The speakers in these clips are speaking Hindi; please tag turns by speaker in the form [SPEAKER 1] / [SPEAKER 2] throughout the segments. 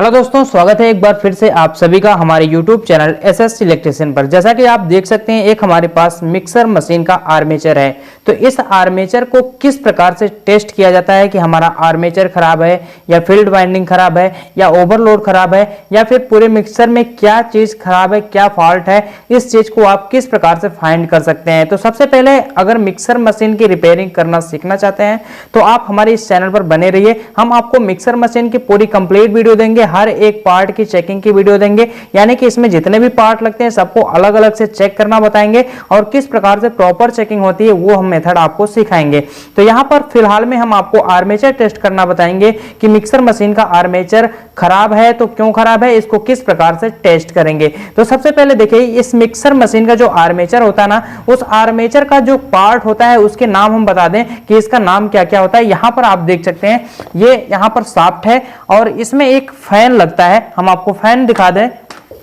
[SPEAKER 1] हेलो दोस्तों, स्वागत है एक बार फिर से आप सभी का हमारे YouTube चैनल एसएस इलेक्ट्रिशियन पर। जैसा कि आप देख सकते हैं, एक हमारे पास मिक्सर मशीन का आर्मेचर है। तो इस आर्मेचर को किस प्रकार से टेस्ट किया जाता है कि हमारा आर्मेचर खराब है या फील्ड वाइंडिंग खराब है या ओवरलोड खराब है या फिर पूरे मिक्सर में क्या चीज खराब है, क्या फॉल्ट है, इस चीज को आप किस प्रकार से फाइंड कर सकते हैं। तो सबसे पहले अगर मिक्सर मशीन की रिपेयरिंग करना सीखना चाहते हैं तो आप हमारे इस चैनल पर बने रहिए। हम आपको मिक्सर मशीन की पूरी कंप्लीट वीडियो देंगे, हर एक पार्ट की चेकिंग की वीडियो देंगे, यानी कि इसमें जितने भी पार्ट लगते हैं सबको अलग अलग से चेक करना बताएंगे और किस प्रकार से प्रॉपर चेकिंग होती है वो हम मेथड आपको सिखाएंगे। तो यहां पर फिलहाल में हम आपको आर्मेचर टेस्ट करना बताएंगे कि मिक्सर मशीन का आर्मेचर खराब है तो क्यों खराब है, इसको किस प्रकार से टेस्ट करेंगे। तो सबसे पहले देखिए, इस मिक्सर मशीन का जो आर्मेचर होता है ना, उस आर्मेचर का जो पार्ट होता है उसके नाम हम बता दें कि इसका नाम क्या क्या होता है। यहां पर आप देख सकते हैं, ये यहां पर शाफ्ट है और इसमें एक फैन लगता है। हम आपको फैन दिखा दें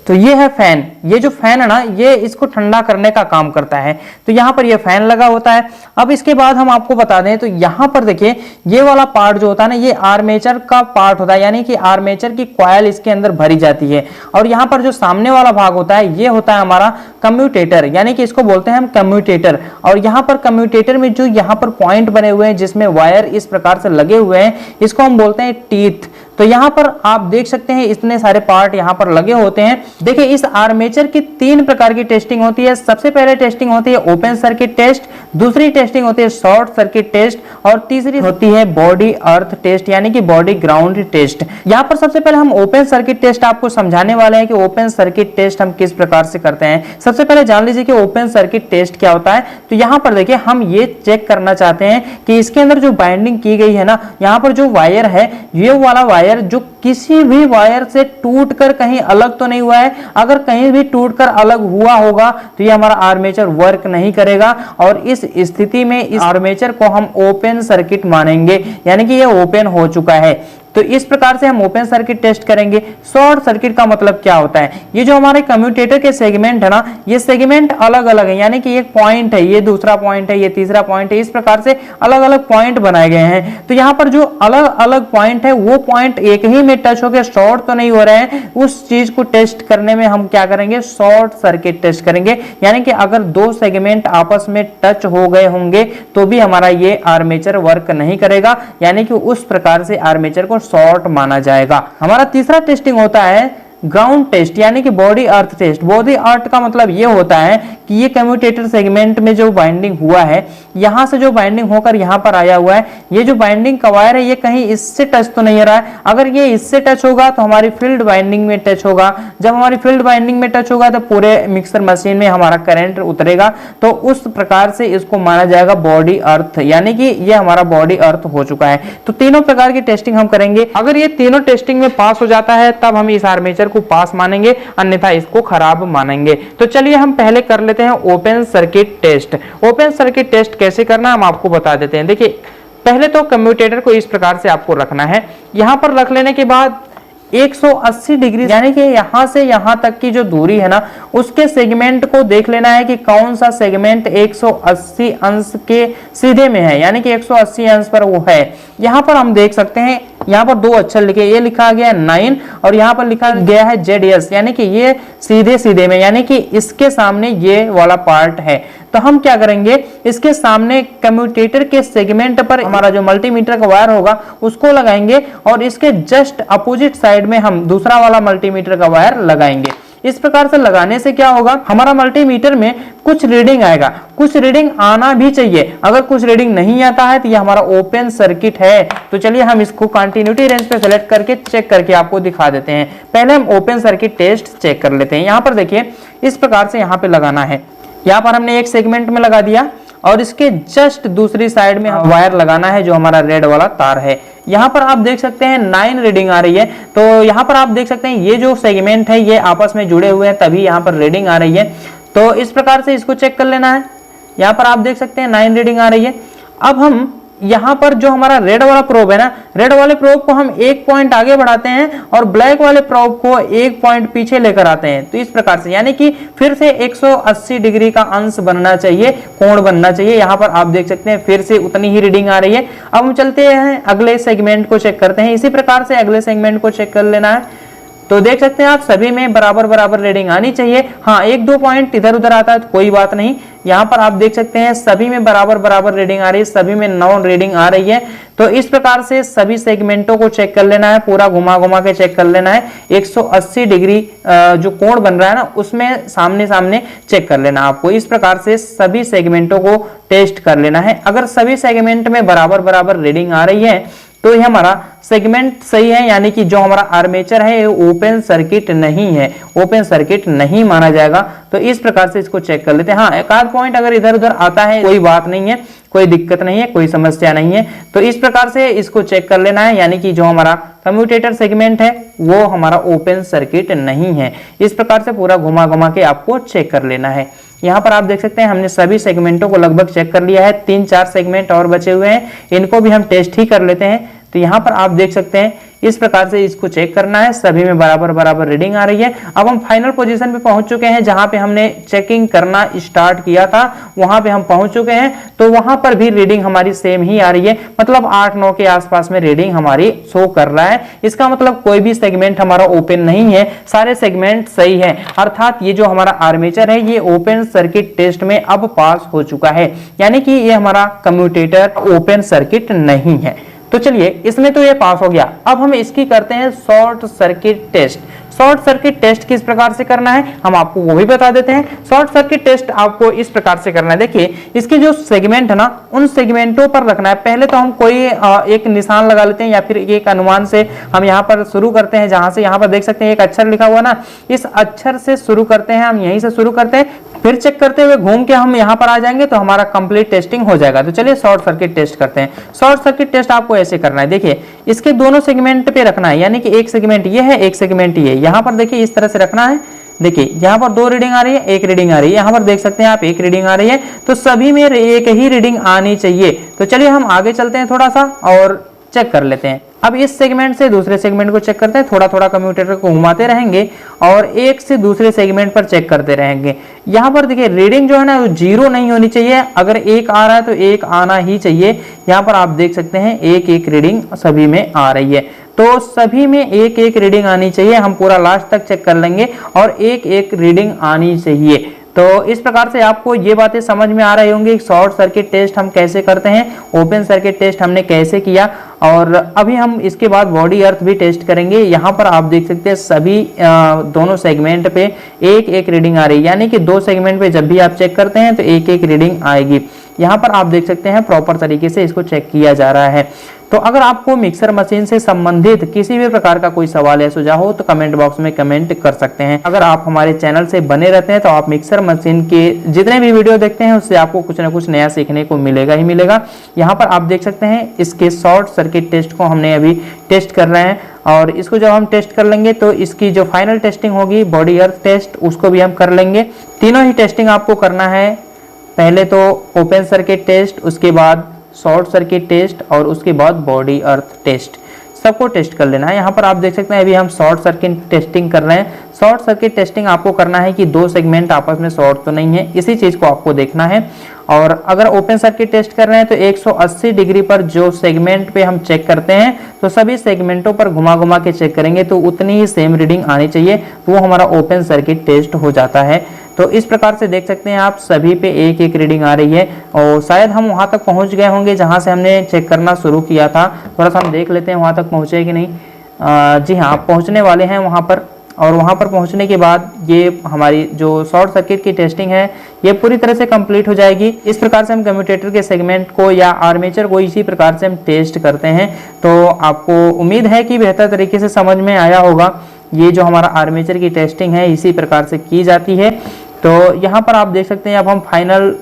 [SPEAKER 1] तो ये है फैन। ये जो फैन है ना, ये इसको ठंडा करने का काम करता है। तो यहाँ पर ये फैन लगा होता है। अब इसके बाद हम आपको बता दें तो यहाँ पर देखिए, ये वाला पार्ट जो होता है ना, ये आर्मेचर का पार्ट होता है, यानी कि आर्मेचर की कॉइल इसके अंदर भरी जाती है। और यहाँ पर जो सामने वाला भाग होता है, ये होता है हमारा कम्यूटेटर, यानी कि इसको बोलते हैं हम कम्यूटेटर। और यहाँ पर कम्यूटेटर में जो यहाँ पर पॉइंट बने हुए हैं जिसमें वायर इस प्रकार से लगे हुए हैं, इसको हम बोलते हैं टीथ। तो यहाँ पर आप देख सकते हैं इतने सारे पार्ट यहाँ पर लगे होते हैं। देखिए, इस आर्मेचर की तीन प्रकार की टेस्टिंग होती है। सबसे पहले टेस्टिंग होती है ओपन सर्किट टेस्ट, दूसरी टेस्टिंग होती है शॉर्ट सर्किट टेस्ट और तीसरी होती है बॉडी अर्थ टेस्ट, यानी कि बॉडी ग्राउंड टेस्ट। यहाँ पर सबसे पहले हम ओपन सर्किट टेस्ट आपको समझाने वाले हैं कि ओपन सर्किट टेस्ट हम किस प्रकार से करते हैं। सबसे पहले जान लीजिए कि ओपन सर्किट टेस्ट क्या होता है। तो यहाँ पर देखिए, हम ये चेक करना चाहते हैं कि इसके अंदर जो बाइंडिंग की गई है ना, यहाँ पर जो वायर है, ये वाला वायर जो किसी भी वायर से टूटकर कहीं अलग तो नहीं हुआ है। अगर कहीं भी टूटकर अलग हुआ होगा तो ये हमारा आर्मेचर वर्क नहीं करेगा और इस स्थिति में इस आर्मेचर को हम ओपन सर्किट मानेंगे, यानी कि ये ओपन हो चुका है। तो इस प्रकार से हम ओपन सर्किट टेस्ट करेंगे। शॉर्ट सर्किट का मतलब क्या होता है, ये जो हमारे कम्यूटेटर के सेगमेंट है ना, ये सेगमेंट अलग अलग है, यानी कि एक पॉइंट है, ये दूसरा पॉइंट है, ये तीसरा पॉइंट है, इस प्रकार से अलग अलग पॉइंट बनाए गए हैं। तो यहाँ पर जो अलग अलग पॉइंट है, वो पॉइंट एक ही में टच होकर शॉर्ट तो नहीं हो रहे हैं। उस चीज को टेस्ट करने में हम क्या करेंगे, शॉर्ट सर्किट टेस्ट करेंगे। यानी कि अगर दो सेगमेंट आपस में टच हो गए होंगे तो भी हमारा ये आर्मेचर वर्क नहीं करेगा, यानी कि उस प्रकार से आर्मेचर को शॉर्ट माना जाएगा। हमारा तीसरा टेस्टिंग होता है ग्राउंड टेस्ट, यानी कि body earth test. Body earth का मतलब ये होता है कि ये कम्यूटेटर सेगमेंट में जो बाइंडिंग हुआ है, यहां से जो बाइंडिंग होकर यहां पर आया हुआ है, ये जो बाइंडिंग का वायर है, ये कहीं इससे टच तो नहीं हो रहा है। अगर ये इससे टच होगा तो हमारी फील्ड बाइंडिंग में टच होगा। जब हमारी फील्ड बाइंडिंग में टच होगा तो पूरे मिक्सर मशीन में हमारा करंट उतरेगा। तो उस प्रकार से इसको माना जाएगा बॉडी अर्थ, यानी कि ये हमारा बॉडी अर्थ हो चुका है। तो तीनों प्रकार की टेस्टिंग हम करेंगे। अगर ये तीनों टेस्टिंग में पास हो जाता है तब हम इस आर्मेचर को पास मानेंगे, अन्यथा इसको खराब मानेंगे। तो चलिए हम पहले कर लेते हैं open circuit test. Open circuit test कैसे करना हम आपको बता देते हैं। देखिए, पहले तो कम्यूटेटर को इस प्रकार से आपको रखना है। यहां पर रख लेने के बाद 180 डिग्री, यानी कि यहां से यहां तक की जो दूरी है ना, उसके सेगमेंट को देख लेना है कि कौन सा सेगमेंट 180 अंश के सीधे में है, यानी कि 180 अंश पर वो है। यहां पर हम देख सकते हैं, यहाँ पर दो अक्षर लिखे, ये लिखा गया है 9 और यहाँ पर लिखा गया है ZS, यानी कि ये सीधे सीधे में, यानी कि इसके सामने ये वाला पार्ट है। तो हम क्या करेंगे, इसके सामने कम्यूटेटर के सेगमेंट पर हमारा जो मल्टीमीटर का वायर होगा उसको लगाएंगे और इसके जस्ट अपोजिट साइड में हम दूसरा वाला मल्टीमीटर का वायर लगाएंगे। इस प्रकार से लगाने से क्या होगा, हमारा मल्टीमीटर में कुछ रीडिंग आएगा, कुछ रीडिंग आना भी चाहिए। अगर कुछ रीडिंग नहीं आता है तो ये हमारा ओपन सर्किट है। तो चलिए हम इसको कंटिन्यूटी रेंज पे सेलेक्ट करके चेक करके आपको दिखा देते हैं। पहले हम ओपन सर्किट टेस्ट चेक कर लेते हैं। यहाँ पर देखिए, इस प्रकार से यहाँ पे लगाना है। यहाँ पर हमने एक सेगमेंट में लगा दिया और इसके जस्ट दूसरी साइड में वायर लगाना है जो हमारा रेड वाला तार है। यहाँ पर आप देख सकते हैं 9 रीडिंग आ रही है। तो यहाँ पर आप देख सकते हैं ये जो सेगमेंट है ये आपस में जुड़े हुए हैं, तभी यहाँ पर रीडिंग आ रही है। तो इस प्रकार से इसको चेक कर लेना है। यहाँ पर आप देख सकते हैं 9 रीडिंग आ रही है। अब हम यहाँ पर जो हमारा रेड वाला प्रोब है ना, रेड वाले प्रोब को हम एक पॉइंट आगे बढ़ाते हैं और ब्लैक वाले प्रोब को एक पॉइंट पीछे लेकर आते हैं। तो इस प्रकार से, यानी कि फिर से 180 डिग्री का अंश बनना चाहिए, कोण बनना चाहिए। यहाँ पर आप देख सकते हैं फिर से उतनी ही रीडिंग आ रही है। अब हम चलते हैं अगले सेगमेंट को चेक करते हैं। इसी प्रकार से अगले सेगमेंट को चेक कर लेना है। तो देख सकते हैं आप सभी में बराबर बराबर रीडिंग आनी चाहिए। हाँ, 1-2 पॉइंट इधर उधर आता है तो कोई बात नहीं, यहाँ पर आप देख सकते हैं सभी में बराबर बराबर रीडिंग आ रही है, सभी में 9 रीडिंग आ रही है। तो इस प्रकार से सभी सेगमेंटों को चेक कर लेना है, पूरा घुमा घुमा के चेक कर लेना है। 180 डिग्री जो कोण बन रहा है ना, उसमें सामने सामने चेक कर लेना आपको। इस प्रकार से सभी सेगमेंटों को टेस्ट कर लेना है। अगर सभी सेगमेंट में बराबर बराबर रीडिंग आ रही है तो ये हमारा सेगमेंट सही है, यानी कि जो हमारा आर्मेचर है ओपन सर्किट नहीं है, ओपन सर्किट नहीं माना जाएगा। तो इस प्रकार से इसको चेक कर लेते हैं। हाँ, एक आध पॉइंट अगर इधर उधर आता है कोई बात नहीं है, कोई दिक्कत नहीं है, कोई समस्या नहीं है। तो इस प्रकार से इसको चेक कर लेना है, यानी कि जो हमारा कम्यूटेटर सेगमेंट है वो हमारा ओपन सर्किट नहीं है। इस प्रकार से पूरा घुमा घुमा के आपको चेक कर लेना है। यहाँ पर आप देख सकते हैं हमने सभी सेगमेंटों को लगभग चेक कर लिया है। 3-4 सेगमेंट और बचे हुए हैं, इनको भी हम टेस्ट ही कर लेते हैं। तो यहाँ पर आप देख सकते हैं इस प्रकार से इसको चेक करना है, सभी में बराबर बराबर रीडिंग आ रही है। अब हम फाइनल पोजीशन पे पहुंच चुके हैं, जहां पे हमने चेकिंग करना स्टार्ट किया था वहां पे हम पहुंच चुके हैं। तो वहां पर भी रीडिंग हमारी सेम ही आ रही है, मतलब 8-9 के आसपास में रीडिंग हमारी शो कर रहा है। इसका मतलब कोई भी सेगमेंट हमारा ओपन नहीं है, सारे सेगमेंट सही है। अर्थात ये जो हमारा आर्मेचर है ये ओपन सर्किट टेस्ट में अब पास हो चुका है, यानी कि ये हमारा कम्यूटेटर ओपन सर्किट नहीं है। तो चलिए, इसमें तो ये पास हो गया। अब हम इसकी करते हैं short circuit test. Short circuit test किस प्रकार से करना है हम आपको वो भी बता देते हैं। शॉर्ट सर्किट टेस्ट आपको इस प्रकार से करना है। देखिए, इसके जो सेगमेंट है ना, उन सेगमेंटों पर रखना है। पहले तो हम कोई एक निशान लगा लेते हैं या फिर एक अनुमान से हम यहाँ पर शुरू करते हैं। जहां से यहाँ पर देख सकते हैं एक अक्षर लिखा हुआ ना, इस अक्षर से शुरू करते हैं, हम यहीं से शुरू करते हैं, फिर चेक करते हुए घूम के हम यहाँ पर आ जाएंगे तो हमारा कंप्लीट टेस्टिंग हो जाएगा। तो चलिए शॉर्ट सर्किट टेस्ट करते हैं। शॉर्ट सर्किट टेस्ट आपको ऐसे करना है। देखिए, इसके दोनों सेगमेंट पे रखना है, यानी कि एक सेगमेंट ये है, एक सेगमेंट ये। यहाँ पर देखिए इस तरह से रखना है। देखिए, यहाँ पर 2 रीडिंग आ रही है, 1 रीडिंग आ रही है। यहाँ पर देख सकते हैं आप 1 रीडिंग आ रही है। तो सभी में एक ही रीडिंग आनी चाहिए। तो चलिए हम आगे चलते हैं थोड़ा सा और चेक कर लेते हैं। अब इस सेगमेंट से दूसरे सेगमेंट को चेक करते हैं। थोड़ा थोड़ा कम्यूटेटर को घुमाते रहेंगे और एक से दूसरे सेगमेंट पर चेक करते रहेंगे। यहाँ पर देखिए रीडिंग जो है ना, 0 नहीं होनी चाहिए। अगर 1 आ रहा है तो 1 आना ही चाहिए। यहाँ पर आप देख सकते हैं 1-1 रीडिंग सभी में आ रही है। तो सभी में 1-1 रीडिंग आनी चाहिए। हम पूरा लास्ट तक चेक कर लेंगे और 1-1 रीडिंग आनी चाहिए। तो इस प्रकार से आपको ये बातें समझ में आ रही होंगी। शॉर्ट सर्किट टेस्ट हम कैसे करते हैं, ओपन सर्किट टेस्ट हमने कैसे किया, और अभी हम इसके बाद बॉडी अर्थ भी टेस्ट करेंगे। यहाँ पर आप देख सकते हैं सभी दोनों सेगमेंट पे 1-1 रीडिंग आ रही है, यानी कि 2 सेगमेंट पे जब भी आप चेक करते हैं तो 1-1 रीडिंग आएगी। यहाँ पर आप देख सकते हैं प्रॉपर तरीके से इसको चेक किया जा रहा है। तो अगर आपको मिक्सर मशीन से संबंधित किसी भी प्रकार का कोई सवाल या सुझाव हो तो कमेंट बॉक्स में कमेंट कर सकते हैं। अगर आप हमारे चैनल से बने रहते हैं तो आप मिक्सर मशीन के जितने भी वीडियो देखते हैं उससे आपको कुछ ना कुछ नया सीखने को मिलेगा ही मिलेगा। यहाँ पर आप देख सकते हैं इसके शॉर्ट सर्किट टेस्ट को हमने अभी टेस्ट कर रहे हैं, और इसको जब हम टेस्ट कर लेंगे तो इसकी जो फाइनल टेस्टिंग होगी बॉडी अर्थ टेस्ट, उसको भी हम कर लेंगे। तीनों ही टेस्टिंग आपको करना है। पहले तो ओपन सर्किट टेस्ट, उसके बाद शॉर्ट सर्किट टेस्ट और उसके बाद बॉडी अर्थ टेस्ट, सबको टेस्ट कर लेना है। यहाँ पर आप देख सकते हैं अभी हम शॉर्ट सर्किट टेस्टिंग कर रहे हैं। शॉर्ट सर्किट टेस्टिंग आपको करना है कि 2 सेगमेंट आपस में शॉर्ट तो नहीं है, इसी चीज को आपको देखना है। और अगर ओपन सर्किट टेस्ट कर रहे हैं तो 180 डिग्री पर जो सेगमेंट पे हम चेक करते हैं तो सभी सेगमेंटों पर घुमा घुमा के चेक करेंगे तो उतनी ही सेम रीडिंग आनी चाहिए, तो वो हमारा ओपन सर्किट टेस्ट हो जाता है। तो इस प्रकार से देख सकते हैं आप सभी पे 1-1 रीडिंग आ रही है, और शायद हम वहां तक पहुंच गए होंगे जहां से हमने चेक करना शुरू किया था। थोड़ा सा हम देख लेते हैं वहां तक पहुंचे कि नहीं। जी हाँ, आप पहुंचने वाले हैं वहां पर, और वहां पर पहुंचने के बाद ये हमारी जो शॉर्ट सर्किट की टेस्टिंग है ये पूरी तरह से कंप्लीट हो जाएगी। इस प्रकार से हम कम्यूटेटर के सेगमेंट को या आर्मेचर को इसी प्रकार से हम टेस्ट करते हैं। तो आपको उम्मीद है कि बेहतर तरीके से समझ में आया होगा। ये जो हमारा आर्मेचर की टेस्टिंग है इसी प्रकार से की जाती है। तो यहाँ पर आप देख सकते हैं अब हम फाइनल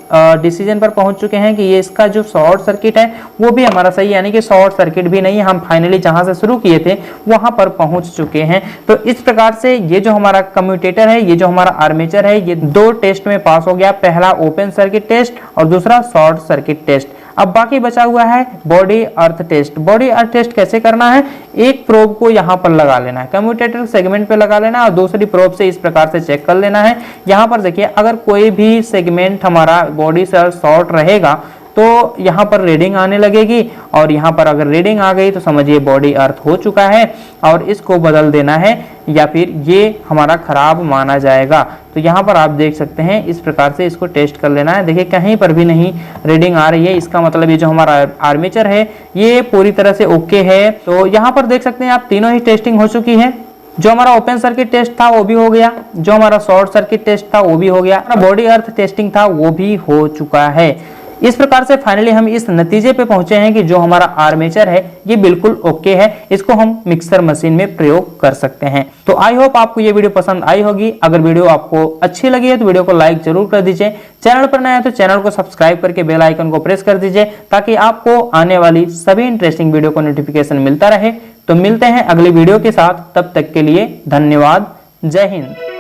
[SPEAKER 1] डिसीजन पर पहुंच चुके हैं कि ये इसका जो शॉर्ट सर्किट है वो भी हमारा सही है, यानी कि शॉर्ट सर्किट भी नहीं है। हम फाइनली जहां से शुरू किए थे वहां पर पहुंच चुके हैं। तो इस प्रकार से ये जो हमारा कम्यूटेटर है, ये जो हमारा आर्मेचर है, ये 2 टेस्ट में पास हो गया। पहला ओपन सर्किट टेस्ट और दूसरा शॉर्ट सर्किट टेस्ट। अब बाकी बचा हुआ है body earth test. Body earth test कैसे करना है, एक प्रोब को यहाँ पर लगा लेना है, कम्यूटेटर सेगमेंट पे लगा लेना है और दूसरी प्रोब से इस प्रकार से चेक कर लेना है। यहाँ पर देखिए अगर कोई भी सेगमेंट हमारा बॉडी से शॉर्ट रहेगा तो यहाँ पर रीडिंग आने लगेगी और यहाँ पर अगर रीडिंग आ गई तो समझिए बॉडी अर्थ हो चुका है और इसको बदल देना है या फिर ये हमारा खराब माना जाएगा। तो यहाँ पर आप देख सकते हैं इस प्रकार से इसको टेस्ट कर लेना है। देखिए कहीं पर भी नहीं रीडिंग आ रही है, इसका मतलब ये जो हमारा आर्मेचर है ये पूरी तरह से ओके है। तो यहाँ पर देख सकते हैं आप तीनों ही टेस्टिंग हो चुकी है। जो हमारा ओपन सर्किट टेस्ट था वो भी हो गया, जो हमारा शॉर्ट सर्किट टेस्ट था वो भी हो गया, बॉडी अर्थ टेस्टिंग था वो भी हो चुका है। इस प्रकार से फाइनली हम इस नतीजे पे पहुंचे हैं कि जो हमारा आर्मेचर है ये बिल्कुल ओके है, इसको हम मिक्सर मशीन में प्रयोग कर सकते हैं। तो आई होप आपको ये वीडियो पसंद आई होगी। अगर वीडियो आपको अच्छी लगी है तो वीडियो को लाइक जरूर कर दीजिए। चैनल पर नया है तो चैनल को सब्सक्राइब करके बेल आइकन को प्रेस कर दीजिए ताकि आपको आने वाली सभी इंटरेस्टिंग वीडियो को नोटिफिकेशन मिलता रहे। तो मिलते हैं अगली वीडियो के साथ, तब तक के लिए धन्यवाद। जय हिंद।